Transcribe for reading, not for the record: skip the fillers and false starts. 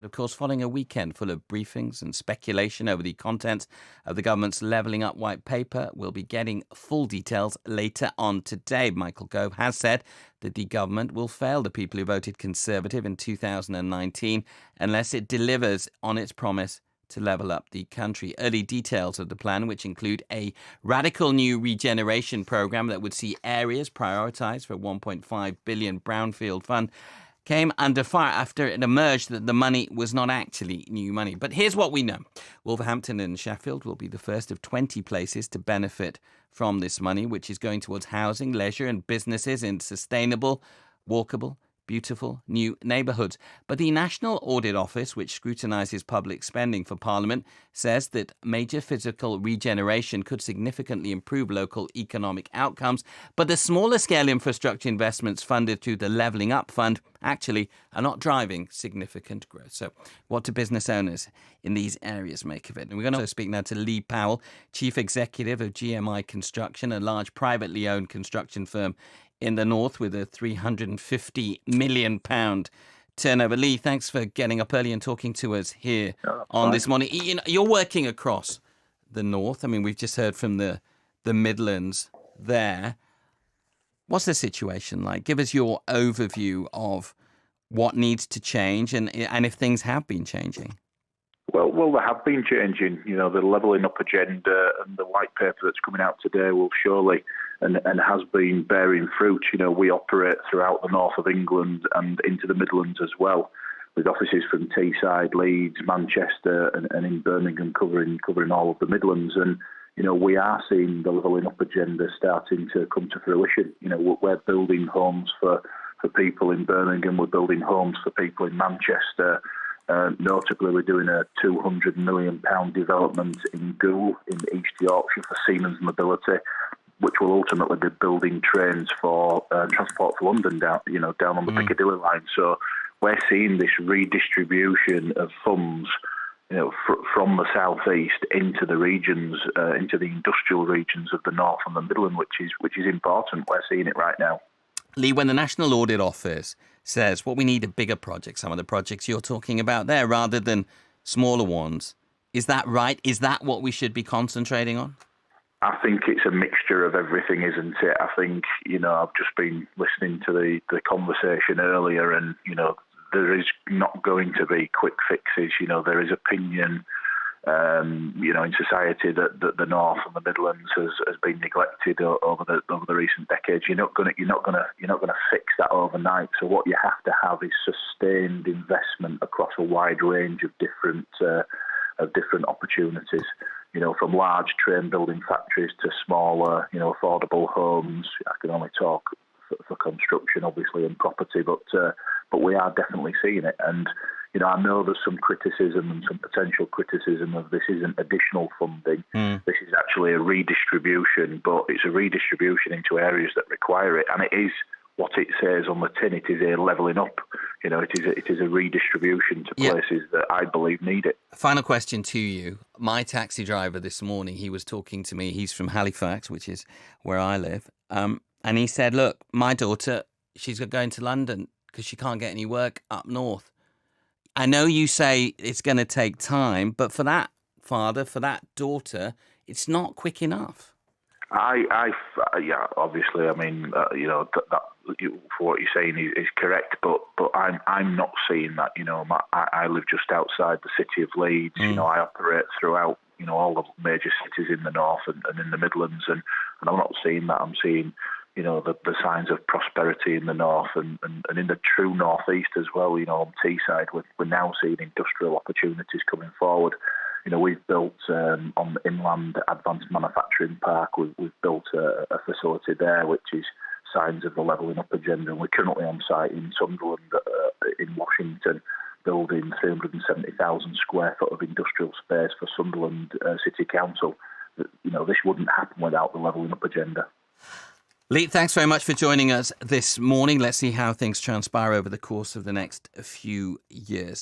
Of course, following a weekend full of briefings and speculation over the contents of the government's Levelling Up white paper, we'll be getting full details later on today. Michael Gove has said that the government will fail the people who voted Conservative in 2019 unless it delivers on its promise to level up the country. Early details of the plan, which include a radical new regeneration programme that would see areas prioritised for a £1.5 billion brownfield fund, came under fire after it emerged that the money was not actually new money. But here's what we know. Wolverhampton and Sheffield will be the first of 20 places to benefit from this money, which is going towards housing, leisure and businesses in sustainable, walkable, beautiful new neighbourhoods. But the National Audit Office, which scrutinises public spending for Parliament, says that major physical regeneration could significantly improve local economic outcomes. But the smaller scale infrastructure investments funded through the Levelling Up Fund actually are not driving significant growth. So what do business owners in these areas make of it? And we're going to speak now to Lee Powell, Chief Executive of GMI Construction, a large privately owned construction firm in the north with a £350 million turnover. Lee, thanks for getting up early and talking to us here on this morning. You're working across the north. I mean, we've just heard from the Midlands there. What's the situation like? Give us your overview of what needs to change and if things have been changing. Well, they have been changing. You know, the levelling up agenda and the white paper that's coming out today will surely and has been bearing fruit. You know, we operate throughout the north of England and into the Midlands as well, with offices from Teesside, Leeds, Manchester, and in Birmingham covering all of the Midlands. And you know, we are seeing the levelling up agenda starting to come to fruition. You know, we're building homes for people in Birmingham. We're building homes for people in Manchester. Notably, we're doing a £200 million development in Goole in East Yorkshire for Siemens Mobility, which will ultimately be building trains for Transport for London down on the Piccadilly line. So we're seeing this redistribution of funds, you know, from the southeast into the regions, into the industrial regions of the north and the Midland, which is important. We're seeing it right now. Lee, when the National Audit Office says what we need are bigger projects, some of the projects you're talking about there, rather than smaller ones, is that right? Is that what we should be concentrating on? I think it's a mixture of everything, isn't it? I think, you know, I've just been listening to the conversation earlier, and, you know, there is not going to be quick fixes. You know, there is opinion, you know, in society that the North and the Midlands has been neglected over the recent decades. You're not going to fix that overnight. So what you have to have is sustained investment across a wide range of different opportunities. You know, from large train building factories to smaller, you know, affordable homes. I can only talk for construction, obviously, and property, but we are definitely seeing it. And you know, I know there's some criticism and some potential criticism of this isn't additional funding. This is actually a redistribution, but it's a redistribution into areas that require it, and it is what it says on the tin. It is a levelling up. You know, it is a redistribution to places that I believe need it. Final question to you. My taxi driver this morning, he was talking to me. He's from Halifax, which is where I live. And he said, look, my daughter, she's going to London because she can't get any work up north. I know you say it's going to take time, but for that father, for that daughter, it's not quick enough. Yeah, obviously, I mean, you know, that for what you're saying is correct, but I'm not seeing that. You know, I live just outside the city of Leeds. You know, I operate throughout, you know, all the major cities in the north and in the Midlands, and I'm not seeing that. I'm seeing, you know, the signs of prosperity in the north and in the true northeast as well. You know, on Teesside, we're now seeing industrial opportunities coming forward. You know, we've built on the Inland Advanced Manufacturing Park, we've built a facility there, which is signs of the levelling up agenda. And we're currently on site in Sunderland, in Washington, building 370,000 square foot of industrial space for Sunderland City Council. You know, this wouldn't happen without the levelling up agenda. Lee, thanks very much for joining us this morning. Let's see how things transpire over the course of the next few years.